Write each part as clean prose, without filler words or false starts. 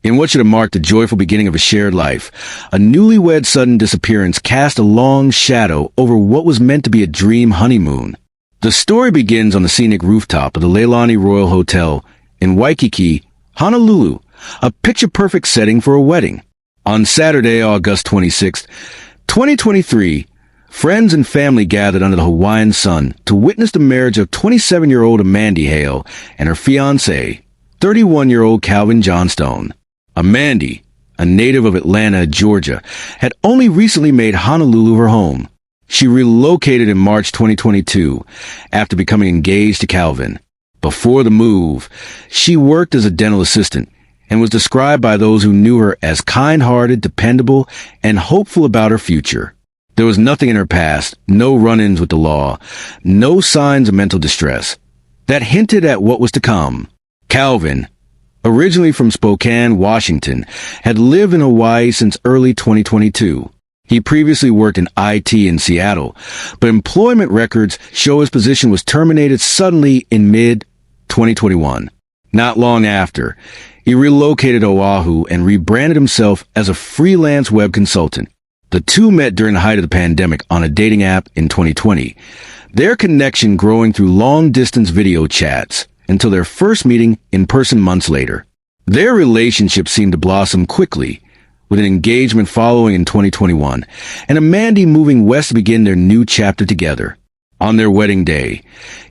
In what should have marked the joyful beginning of a shared life, a newlywed sudden disappearance cast a long shadow over what was meant to be a dream honeymoon. The story begins on the scenic rooftop of the Leilani Royal Hotel in Waikiki, Honolulu, a picture-perfect setting for a wedding. On Saturday, August 26, 2023, friends and family gathered under the Hawaiian sun to witness the marriage of 27-year-old Amandi Hail and her fiancé, 31-year-old Calvin Johnstone. Amandi, a native of Atlanta, Georgia, had only recently made Honolulu her home. She relocated in March 2022 after becoming engaged to Calvin. Before the move, she worked as a dental assistant and was described by those who knew her as kind-hearted, dependable, and hopeful about her future. There was nothing in her past, no run-ins with the law, no signs of mental distress, that hinted at what was to come. Calvin, originally from Spokane, Washington, had lived in Hawaii since early 2022. He previously worked in IT in Seattle, but employment records show his position was terminated suddenly in mid-2021. Not long after, he relocated to Oahu and rebranded himself as a freelance web consultant. The two met during the height of the pandemic on a dating app in 2020, their connection growing through long-distance video chats until their first meeting in person months later. Their relationship seemed to blossom quickly, with an engagement following in 2021, and Amandi moving west to begin their new chapter together. On their wedding day,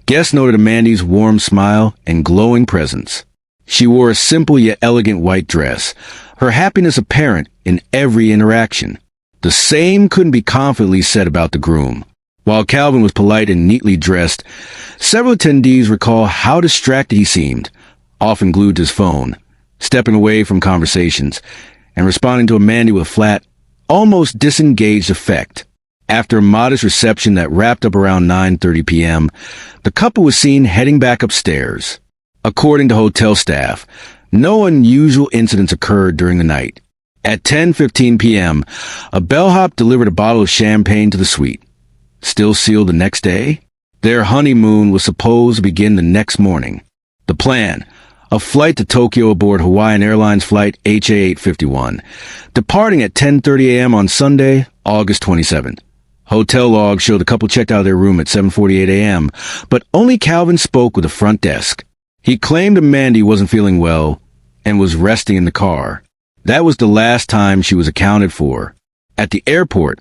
guests noted Amandi's warm smile and glowing presence. She wore a simple yet elegant white dress, her happiness apparent in every interaction. The same couldn't be confidently said about the groom. While Calvin was polite and neatly dressed, several attendees recall how distracted he seemed, often glued to his phone, stepping away from conversations, and responding to Amandi with a flat, almost disengaged effect. After a modest reception that wrapped up around 9:30 p.m., the couple was seen heading back upstairs. According to hotel staff, no unusual incidents occurred during the night. At 10:15 p.m., a bellhop delivered a bottle of champagne to the suite. Still sealed the next day? Their honeymoon was supposed to begin the next morning. The plan: a flight to Tokyo aboard Hawaiian Airlines flight HA-851, departing at 10:30 a.m. on Sunday, August 27th. Hotel logs show the couple checked out of their room at 7:48 a.m., but only Calvin spoke with the front desk. He claimed Amandi wasn't feeling well and was resting in the car. That was the last time she was accounted for. At the airport,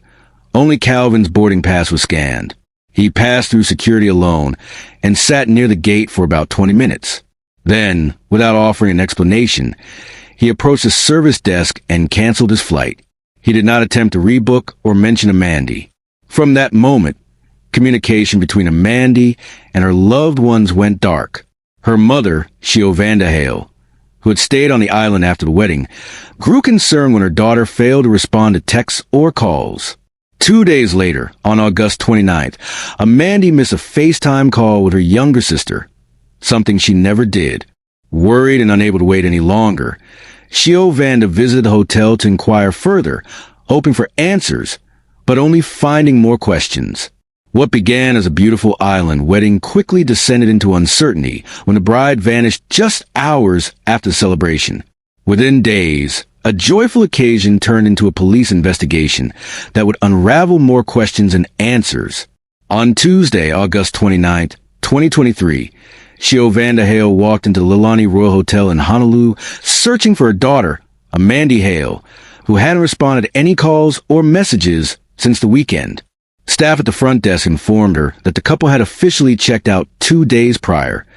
only Calvin's boarding pass was scanned. He passed through security alone and sat near the gate for about 20 minutes. Then, without offering an explanation, he approached the service desk and canceled his flight. He did not attempt to rebook or mention Amandi. From that moment, communication between Amandi and her loved ones went dark. Her mother, Amandi Hail, who had stayed on the island after the wedding, grew concerned when her daughter failed to respond to texts or calls. 2 days later, on August 29th, Amandi missed a FaceTime call with her younger sister, something she never did. Worried and unable to wait any longer, Amandi visited the hotel to inquire further, hoping for answers, but only finding more questions. What began as a beautiful island wedding quickly descended into uncertainty when the bride vanished just hours after the celebration. Within days, a joyful occasion turned into a police investigation that would unravel more questions and answers. On Tuesday, August 29th, 2023, Amandi Hail walked into the Leilani Royal Hotel in Honolulu searching for her daughter, Amandi Hail, who hadn't responded to any calls or messages since the weekend. Staff at the front desk informed her that the couple had officially checked out 2 days prior,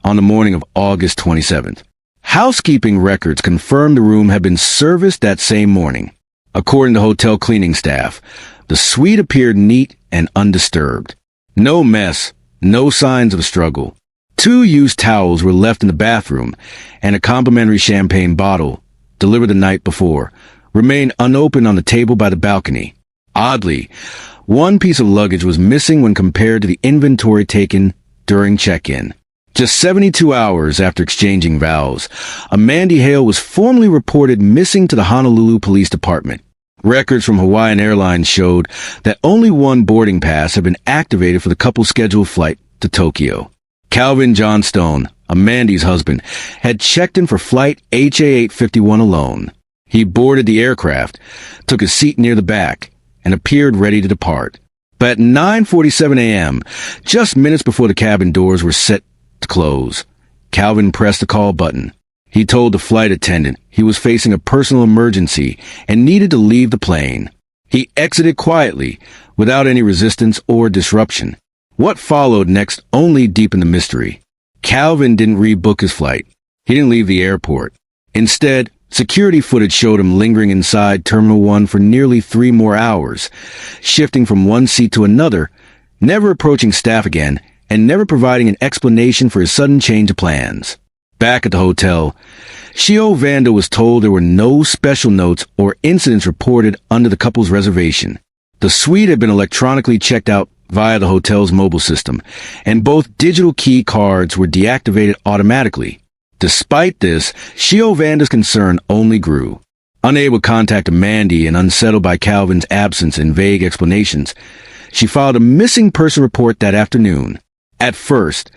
on the morning of August 27th. Housekeeping records confirmed the room had been serviced that same morning. According to hotel cleaning staff, the suite appeared neat and undisturbed. No mess, no signs of a struggle. 2 used towels were left in the bathroom, and a complimentary champagne bottle, delivered the night before, remained unopened on the table by the balcony. Oddly, one piece of luggage was missing when compared to the inventory taken during check-in. Just 72 hours after exchanging vows, Amandi Hail was formally reported missing to the Honolulu Police Department. Records from Hawaiian Airlines showed that only one boarding pass had been activated for the couple's scheduled flight to Tokyo. Calvin Johnstone, Amandi's husband, had checked in for flight HA-851 alone. He boarded the aircraft, took a seat near the back, and appeared ready to depart. But at 9:47 a.m., just minutes before the cabin doors were set to close, Calvin pressed the call button. He told the flight attendant he was facing a personal emergency and needed to leave the plane. He exited quietly, without any resistance or disruption. What followed next only deepened the mystery. Calvin didn't rebook his flight. He didn't leave the airport. Instead, security footage showed him lingering inside Terminal 1 for nearly 3 more hours, shifting from one seat to another, never approaching staff again, and never providing an explanation for his sudden change of plans. Back at the hotel, Shio Vanda was told there were no special notes or incidents reported under the couple's reservation. The suite had been electronically checked out via the hotel's mobile system, and both digital key cards were deactivated automatically. Despite this, Shio Vanda's concern only grew. Unable to contact Amandi and unsettled by Calvin's absence and vague explanations, she filed a missing person report that afternoon. At first,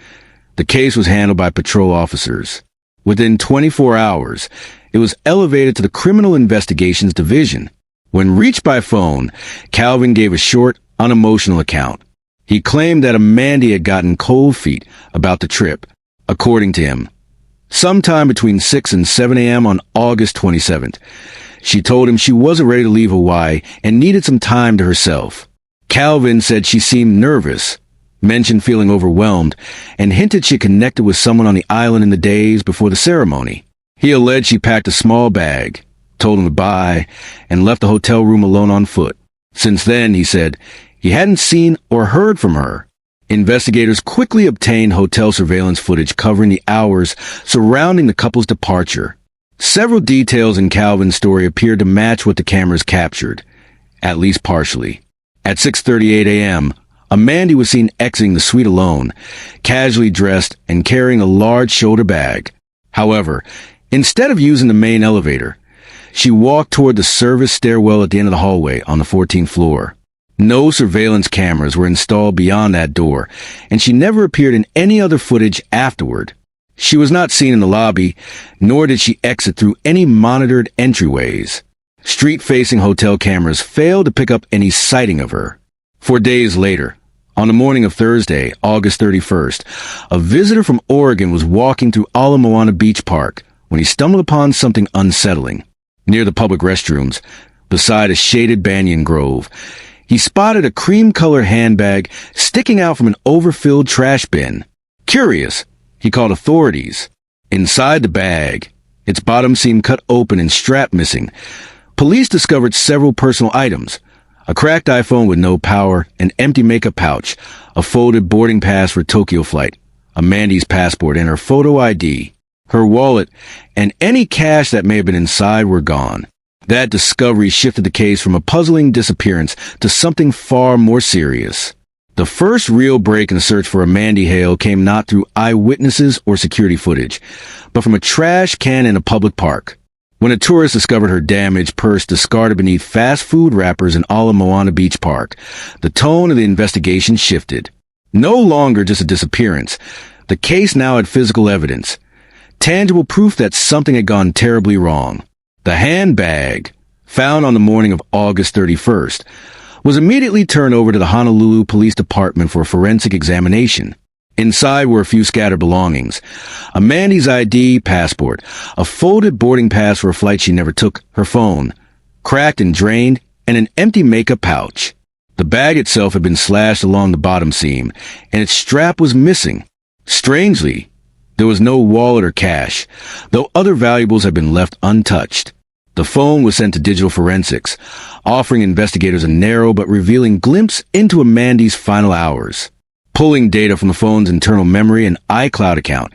the case was handled by patrol officers. Within 24 hours, it was elevated to the Criminal Investigations Division. When reached by phone, Calvin gave a short, unemotional account. He claimed that Amandi had gotten cold feet about the trip, according to him. Sometime between 6 and 7 a.m. on August 27th, she told him she wasn't ready to leave Hawaii and needed some time to herself. Calvin said she seemed nervous, mentioned feeling overwhelmed, and hinted she connected with someone on the island in the days before the ceremony. He alleged she packed a small bag, told him goodbye, and left the hotel room alone on foot. Since then, he said, he hadn't seen or heard from her. Investigators quickly obtained hotel surveillance footage covering the hours surrounding the couple's departure. Several details in Calvin's story appeared to match what the cameras captured, at least partially. At 6:38 a.m., Amandi was seen exiting the suite alone, casually dressed and carrying a large shoulder bag. However, instead of using the main elevator, she walked toward the service stairwell at the end of the hallway on the 14th floor. No surveillance cameras were installed beyond that door, and she never appeared in any other footage afterward. She was not seen in the lobby, nor did she exit through any monitored entryways. Street-facing hotel cameras failed to pick up any sighting of her. 4 days later, on the morning of Thursday, August 31st, a visitor from Oregon was walking through Ala Moana Beach Park when he stumbled upon something unsettling. Near the public restrooms, beside a shaded banyan grove, he spotted a cream-colored handbag sticking out from an overfilled trash bin. Curious, he called authorities. Inside the bag, its bottom seemed cut open and strap missing. Police discovered several personal items: a cracked iPhone with no power, an empty makeup pouch, a folded boarding pass for Tokyo flight, Amandi's passport and her photo ID. Her wallet and any cash that may have been inside were gone. That discovery shifted the case from a puzzling disappearance to something far more serious. The first real break in the search for Amandi Hail came not through eyewitnesses or security footage, but from a trash can in a public park. When a tourist discovered her damaged purse discarded beneath fast food wrappers in Ala Moana Beach Park, the tone of the investigation shifted. No longer just a disappearance, the case now had physical evidence, tangible proof that something had gone terribly wrong. The handbag, found on the morning of August 31st, was immediately turned over to the Honolulu Police Department for a forensic examination. Inside were a few scattered belongings: Amandi's ID, passport, a folded boarding pass for a flight she never took, her phone, cracked and drained, and an empty makeup pouch. The bag itself had been slashed along the bottom seam, and its strap was missing. Strangely, there was no wallet or cash, though other valuables had been left untouched. The phone was sent to digital forensics, offering investigators a narrow but revealing glimpse into Amandi's final hours. Pulling data from the phone's internal memory and iCloud account,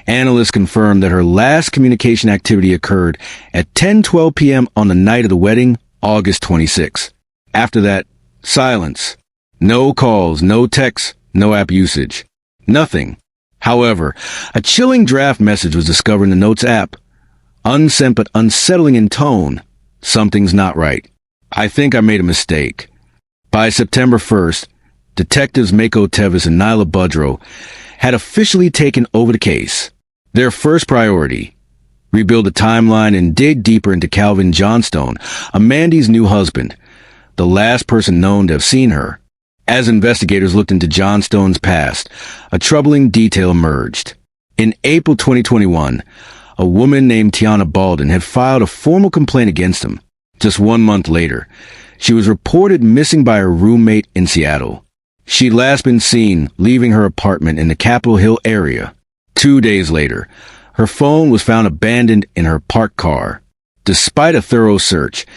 analysts confirmed that her last communication activity occurred at 10:12 p.m. on the night of the wedding, August 26. After that, silence. No calls, no texts, no app usage. Nothing. However, a chilling draft message was discovered in the Notes app. Unsent but unsettling in tone. Something's not right. I think I made a mistake. By September 1st, Detectives Mako Tevis and Nyla Budrow had officially taken over the case. Their first priority: rebuild the timeline and dig deeper into Calvin Johnstone, Amandi's new husband, the last person known to have seen her. As investigators looked into Johnstone's past, a troubling detail emerged. In April 2021, a woman named Tiara Baldwin had filed a formal complaint against him. Just 1 month later, she was reported missing by her roommate in Seattle. She'd last been seen leaving her apartment in the Capitol Hill area. 2 days later, her phone was found abandoned in her parked car. Despite a thorough search,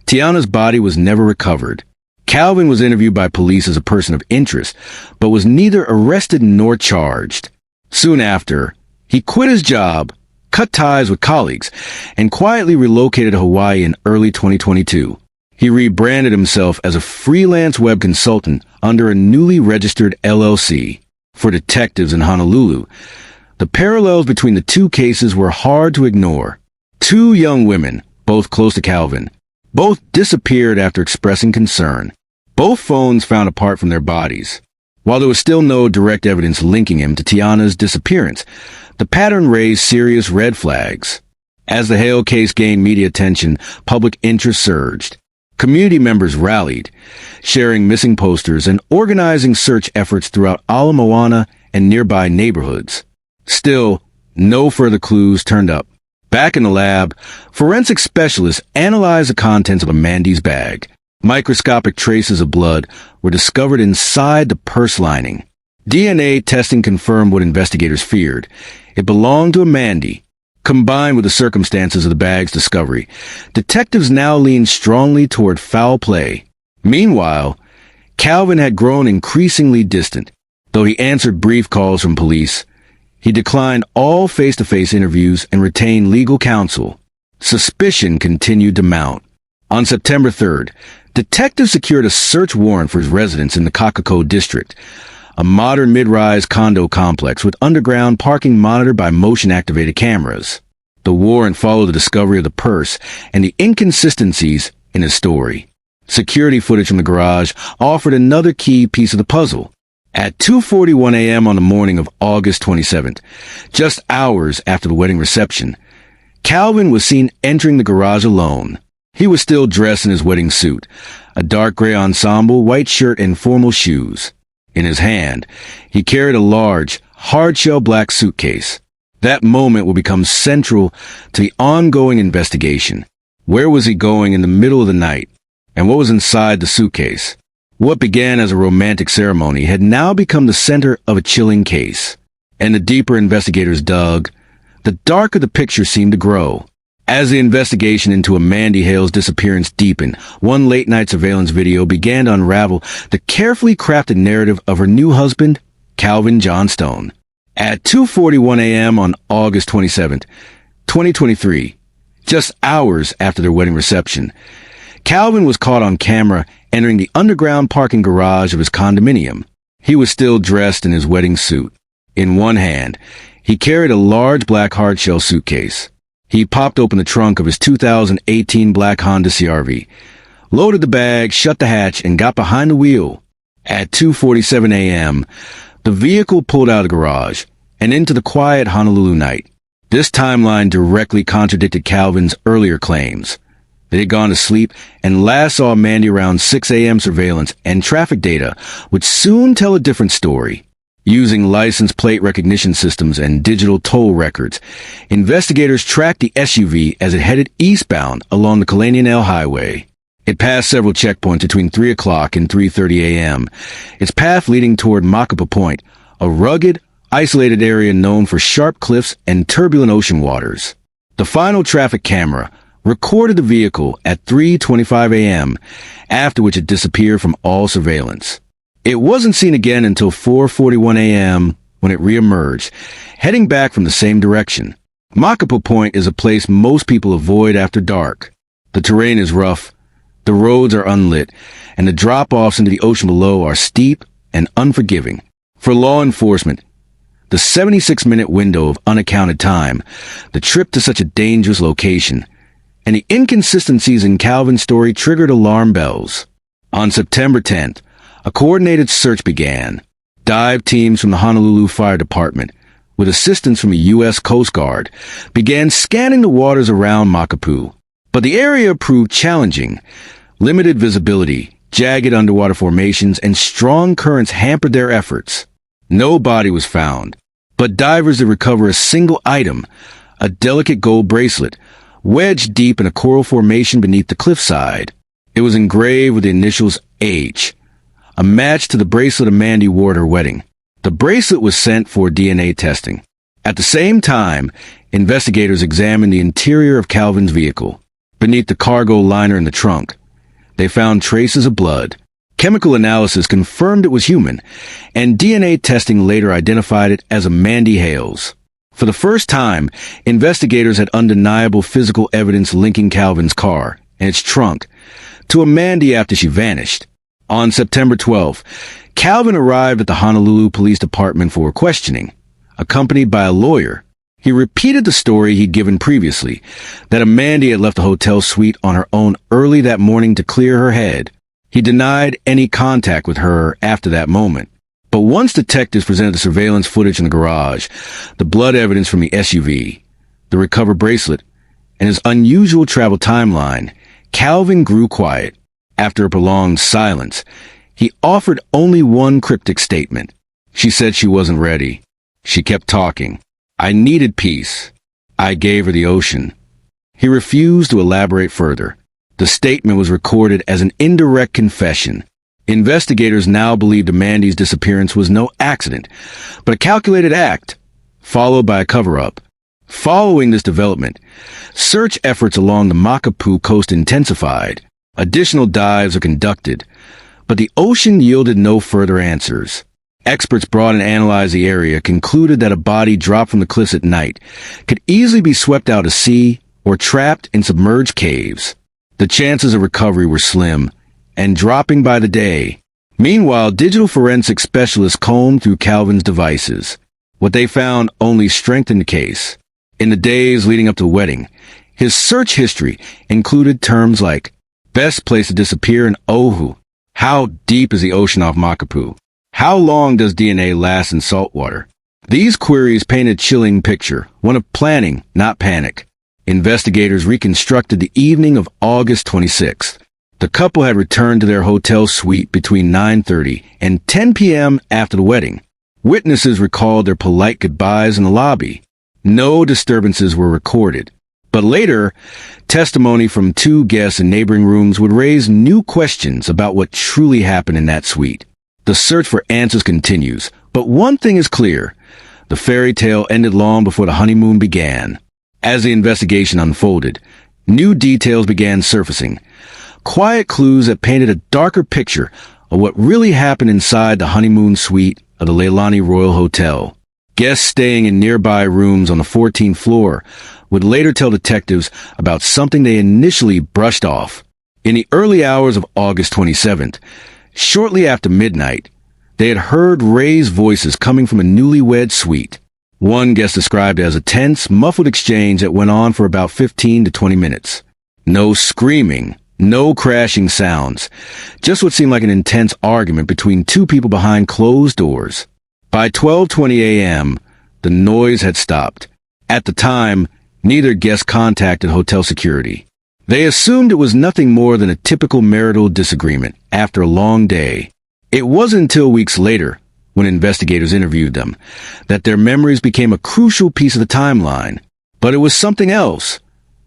Tiana's body was never recovered. Calvin was interviewed by police as a person of interest, but was neither arrested nor charged. Soon after, he quit his job, cut ties with colleagues, and quietly relocated to Hawaii in early 2022. He rebranded himself as a freelance web consultant under a newly registered LLC. For detectives in Honolulu, the parallels between the two cases were hard to ignore. Two young women, both close to Calvin, both disappeared after expressing concern. Both phones found apart from their bodies. While there was still no direct evidence linking him to Tiana's disappearance, the pattern raised serious red flags. As the Hail case gained media attention, public interest surged. Community members rallied, sharing missing posters and organizing search efforts throughout Ala Moana and nearby neighborhoods. Still, no further clues turned up. Back in the lab, forensic specialists analyzed the contents of Amandi's bag. Microscopic traces of blood were discovered inside the purse lining. DNA testing confirmed what investigators feared. It belonged to Amandi. Combined with the circumstances of the bag's discovery, detectives now leaned strongly toward foul play. Meanwhile, Calvin had grown increasingly distant. Though he answered brief calls from police, he declined all face-to-face interviews and retained legal counsel. Suspicion continued to mount. On September 3rd, detectives secured a search warrant for his residence in the Kakako district, a modern mid-rise condo complex with underground parking monitored by motion-activated cameras. The warrant followed the discovery of the purse and the inconsistencies in his story. Security footage from the garage offered another key piece of the puzzle. At 2:41 a.m. on the morning of August 27th, just hours after the wedding reception, Calvin was seen entering the garage alone. He was still dressed in his wedding suit, a dark gray ensemble, white shirt, and formal shoes. In his hand, he carried a large, hard-shell black suitcase. That moment will become central to the ongoing investigation. Where was he going in the middle of the night? And what was inside the suitcase? What began as a romantic ceremony had now become the center of a chilling case. And the deeper investigators dug, the darker the picture seemed to grow. As the investigation into Amandi Hail's disappearance deepened, one late-night surveillance video began to unravel the carefully crafted narrative of her new husband, Calvin Johnstone. At 2:41 a.m. on August 27th, 2023, just hours after their wedding reception, Calvin was caught on camera entering the underground parking garage of his condominium. He was still dressed in his wedding suit. In one hand, he carried a large black hardshell suitcase. He popped open the trunk of his 2018 black Honda CR-V, loaded the bag, shut the hatch, and got behind the wheel. At 2:47 a.m., the vehicle pulled out of the garage and into the quiet Honolulu night. This timeline directly contradicted Calvin's earlier claims. They had gone to sleep and last saw Amandi around 6 a.m. surveillance and traffic data would soon tell a different story. Using license plate recognition systems and digital toll records, investigators tracked the SUV as it headed eastbound along the Kalanianel Highway. It passed several checkpoints between 3 o'clock and 3:30 a.m., its path leading toward Makapa Point, a rugged, isolated area known for sharp cliffs and turbulent ocean waters. The final traffic camera recorded the vehicle at 3:25 a.m., after which it disappeared from all surveillance. It wasn't seen again until 4:41 a.m. when it reemerged, heading back from the same direction. Makapa Point is a place most people avoid after dark. The terrain is rough, the roads are unlit, and the drop-offs into the ocean below are steep and unforgiving. For law enforcement, the 76-minute window of unaccounted time, the trip to such a dangerous location, and the inconsistencies in Calvin's story triggered alarm bells. On September 10th, a coordinated search began. Dive teams from the Honolulu Fire Department, with assistance from the U.S. Coast Guard, began scanning the waters around Makapu. But the area proved challenging. Limited visibility, jagged underwater formations, and strong currents hampered their efforts. No body was found, but divers did recover a single item, a delicate gold bracelet, wedged deep in a coral formation beneath the cliffside. It was engraved with the initials H, a match to the bracelet Amandi wore at her wedding. The bracelet was sent for DNA testing. At the same time, investigators examined the interior of Calvin's vehicle. Beneath the cargo liner in the trunk, they found traces of blood. Chemical analysis confirmed it was human, and DNA testing later identified it as Amandi Hail's. For the first time, investigators had undeniable physical evidence linking Calvin's car and its trunk to Amandi after she vanished. On September 12th, Calvin arrived at the Honolulu Police Department for questioning, accompanied by a lawyer. He repeated the story he'd given previously, that Amandi had left the hotel suite on her own early that morning to clear her head. He denied any contact with her after that moment. But once detectives presented the surveillance footage in the garage, the blood evidence from the SUV, the recovered bracelet, and his unusual travel timeline, Calvin grew quiet. After a prolonged silence, he offered only one cryptic statement. She said she wasn't ready. She kept talking. I needed peace. I gave her the ocean. He refused to elaborate further. The statement was recorded as an indirect confession. Investigators now believed Amandi's disappearance was no accident, but a calculated act, followed by a cover-up. Following this development, search efforts along the Makapu coast intensified. Additional dives were conducted, but the ocean yielded no further answers. Experts brought and analyzed the area concluded that a body dropped from the cliffs at night could easily be swept out to sea or trapped in submerged caves. The chances of recovery were slim and dropping by the day. Meanwhile, digital forensic specialists combed through Calvin's devices. What they found only strengthened the case. In the days leading up to the wedding, his search history included terms like best place to disappear in Oahu. How deep is the ocean off Makapu? How long does DNA last in salt water? These queries painted a chilling picture, one of planning, not panic. Investigators reconstructed the evening of August 26th. The couple had returned to their hotel suite between 9:30 and 10 p.m. after the wedding. Witnesses recalled their polite goodbyes in the lobby. No disturbances were recorded. But later, testimony from two guests in neighboring rooms would raise new questions about what truly happened in that suite. The search for answers continues, but one thing is clear. The fairy tale ended long before the honeymoon began. As the investigation unfolded, new details began surfacing. Quiet clues that painted a darker picture of what really happened inside the honeymoon suite of the Leilani Royal Hotel. Guests staying in nearby rooms on the 14th floor would later tell detectives about something they initially brushed off. In the early hours of August 27th, shortly after midnight, they had heard raised voices coming from a newlywed suite. One guest described it as a tense, muffled exchange that went on for about 15 to 20 minutes. No screaming, no crashing sounds, just what seemed like an intense argument between two people behind closed doors. By 12:20 a.m., the noise had stopped. At the time, neither guest contacted hotel security. They assumed it was nothing more than a typical marital disagreement after a long day. It wasn't until weeks later, when investigators interviewed them, that their memories became a crucial piece of the timeline. But it was something else,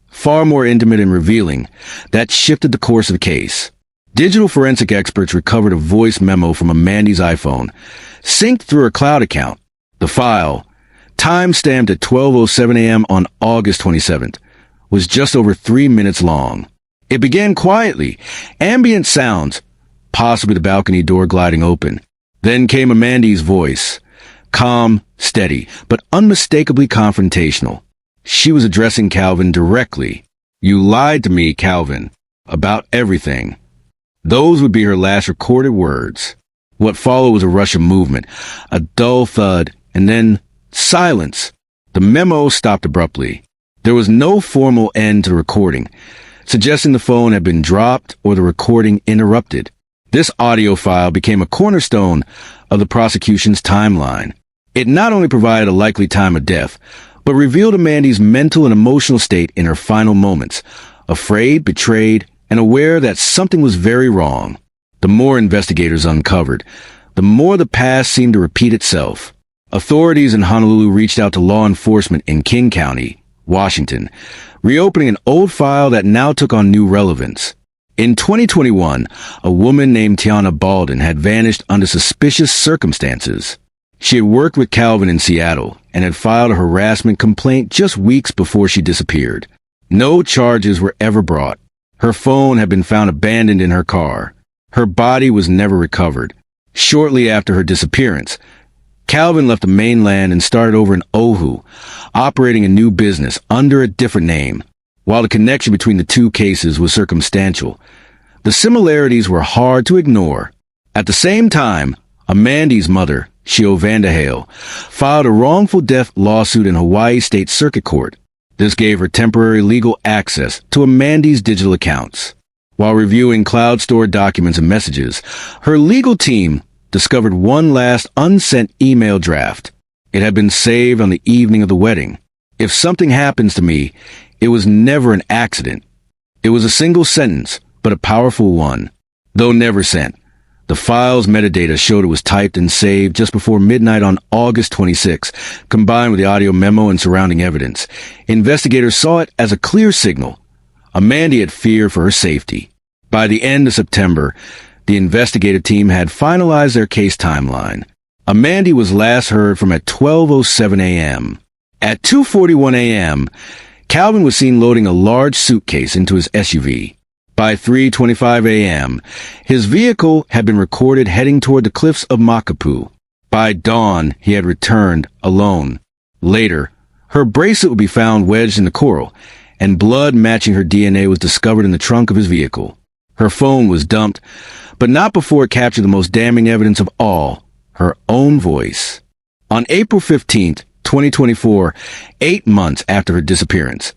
far more intimate and revealing, that shifted the course of the case. Digital forensic experts recovered a voice memo from Amandi's iPhone, synced through her cloud account. The file, time-stamped at 12:07 a.m. on August 27th, was just over 3 minutes long. It began quietly, ambient sounds, possibly the balcony door gliding open. Then came Amandi's voice, calm, steady, but unmistakably confrontational. She was addressing Calvin directly. "You lied to me, Calvin, about everything." Those would be her last recorded words. What followed was a rush of movement, a dull thud, and then silence. The memo stopped abruptly. There was no formal end to the recording, suggesting the phone had been dropped or the recording interrupted. This audio file became a cornerstone of the prosecution's timeline. It not only provided a likely time of death, but revealed Amandi's mental and emotional state in her final moments, afraid, betrayed, and aware that something was very wrong. The more investigators uncovered, the more the past seemed to repeat itself. Authorities in Honolulu reached out to law enforcement in King County, Washington, reopening an old file that now took on new relevance. In 2021, a woman named Tiana Baldwin had vanished under suspicious circumstances. She had worked with Calvin in Seattle and had filed a harassment complaint just weeks before she disappeared. No charges were ever brought. Her phone had been found abandoned in her car. Her body was never recovered. Shortly after her disappearance, Calvin left the mainland and started over in Oahu, operating a new business under a different name. While the connection between the two cases was circumstantial, the similarities were hard to ignore. At the same time, Amandi's mother, Amandi Hail, filed a wrongful death lawsuit in Hawaii State Circuit Court. This gave her temporary legal access to Amandi's digital accounts. While reviewing cloud-stored documents and messages, her legal team discovered one last unsent email draft. It had been saved on the evening of the wedding. "If something happens to me, it was never an accident." It was a single sentence, but a powerful one. Though never sent, the file's metadata showed it was typed and saved just before midnight on August 26, combined with the audio memo and surrounding evidence. Investigators saw it as a clear signal. Amandi had feared for her safety. By the end of September, the investigative team had finalized their case timeline. Amandi was last heard from at 12:07 a.m. At 2:41 a.m., Calvin was seen loading a large suitcase into his SUV. By 3:25 a.m., his vehicle had been recorded heading toward the cliffs of Makapu'u. By dawn, he had returned alone. Later, her bracelet would be found wedged in the coral, and blood matching her DNA was discovered in the trunk of his vehicle. Her phone was dumped, but not before it captured the most damning evidence of all, her own voice. On April 15th, 2024, 8 months after her disappearance,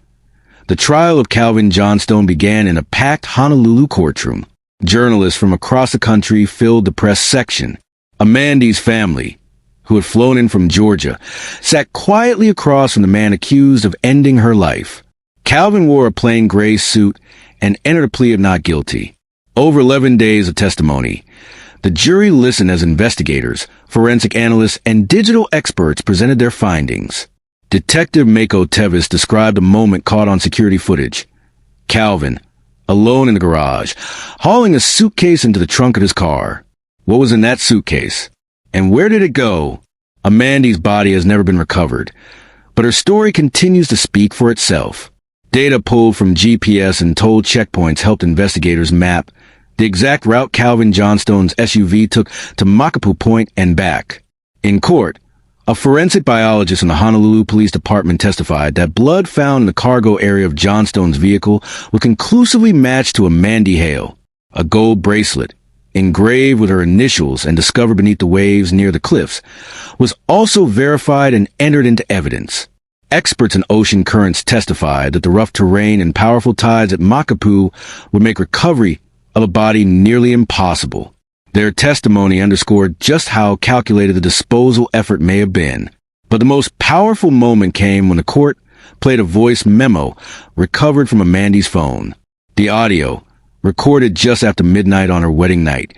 the trial of Calvin Johnstone began in a packed Honolulu courtroom. Journalists from across the country filled the press section. Amandi's family, who had flown in from Georgia, sat quietly across from the man accused of ending her life. Calvin wore a plain gray suit and entered a plea of not guilty. Over 11 days of testimony, the jury listened as investigators, forensic analysts, and digital experts presented their findings. Detective Mako Tevis described a moment caught on security footage. Calvin, alone in the garage, hauling a suitcase into the trunk of his car. What was in that suitcase? And where did it go? Amandi's body has never been recovered, but her story continues to speak for itself. Data pulled from GPS and toll checkpoints helped investigators map the exact route Calvin Johnstone's SUV took to Makapu'u Point and back. In court, a forensic biologist in the Honolulu Police Department testified that blood found in the cargo area of Johnstone's vehicle would conclusively match to Amandi Hail. A gold bracelet, engraved with her initials and discovered beneath the waves near the cliffs, was also verified and entered into evidence. Experts in ocean currents testified that the rough terrain and powerful tides at Makapu'u would make recovery of a body nearly impossible. Their testimony underscored just how calculated the disposal effort may have been. But the most powerful moment came when the court played a voice memo recovered from Amandi's phone. The audio, recorded just after midnight on her wedding night,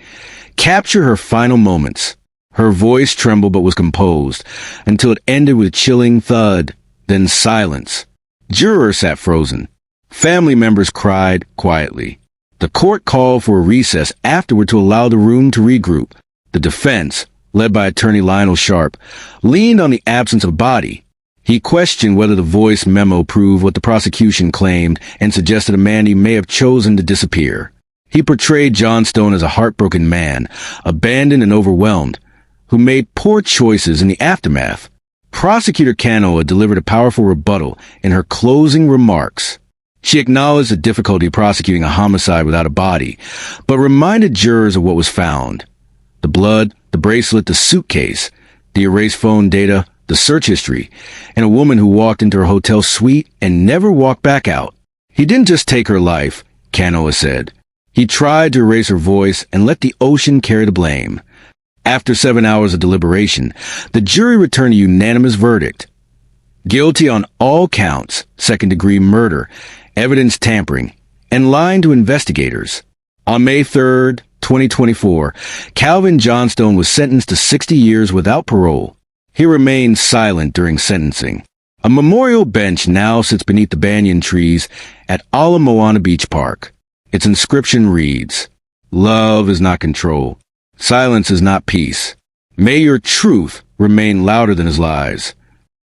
captured her final moments. Her voice trembled but was composed until it ended with a chilling thud, then silence. Jurors sat frozen. Family members cried quietly. The court called for a recess afterward to allow the room to regroup. The defense, led by attorney Lionel Sharp, leaned on the absence of a body. He questioned whether the voice memo proved what the prosecution claimed and suggested Amandi may have chosen to disappear. He portrayed Johnstone as a heartbroken man, abandoned and overwhelmed, who made poor choices in the aftermath. Prosecutor Kanoa delivered a powerful rebuttal in her closing remarks. She acknowledged the difficulty of prosecuting a homicide without a body, but reminded jurors of what was found. The blood, the bracelet, the suitcase, the erased phone data, the search history, and a woman who walked into her hotel suite and never walked back out. He didn't just take her life, Kanoa said. He tried to erase her voice and let the ocean carry the blame. After 7 hours of deliberation, the jury returned a unanimous verdict. Guilty on all counts, second-degree murder, evidence tampering, and lying to investigators. On May 3rd, 2024, Calvin Johnstone was sentenced to 60 years without parole. He remained silent during sentencing. A memorial bench now sits beneath the banyan trees at Ala Moana Beach Park. Its inscription reads, "Love is not control. Silence is not peace. May your truth remain louder than his lies."